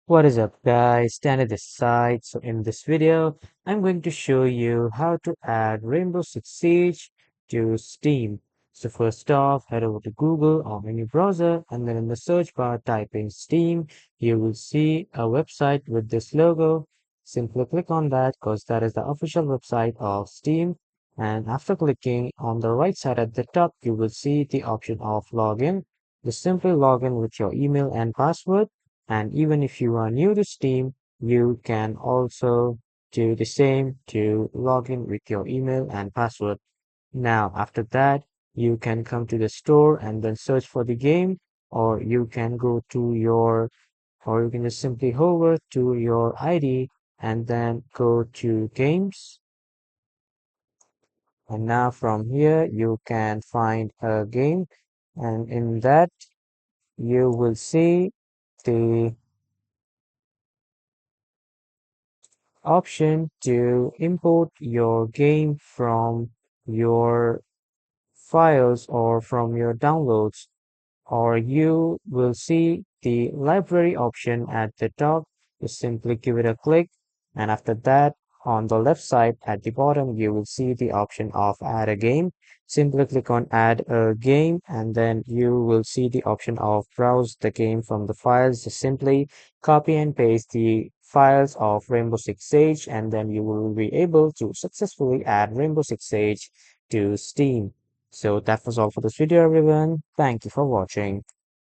What is up guys, Stan this side. So in this video, I'm going to show you how to add Rainbow Six Siege to Steam. So first off, head over to Google or any browser and then in the search bar type in Steam. You will see a website with this logo. Simply click on that because that is the official website of Steam. And after clicking on the right side at the top, you will see the option of login. Just simply log in with your email and password, and even if you are new to Steam, you can also do the same to log in with your email and password. Now, after that, you can come to the store and then search for the game, or you can go to your, or you can just simply hover to your ID and then go to games. And now from here, you can find a game, and in that, you will see the option to import your game from your files or from your downloads, or you will see the library option at the top. Just simply give it a click, and after that, on the left side at the bottom, you will see the option of add a game. Simply click on add a game, and then you will see the option of browse the game from the files. Just simply copy and paste the files of Rainbow Six Siege, and then you will be able to successfully add Rainbow Six Siege to Steam. So that was all for this video, everyone. Thank you for watching.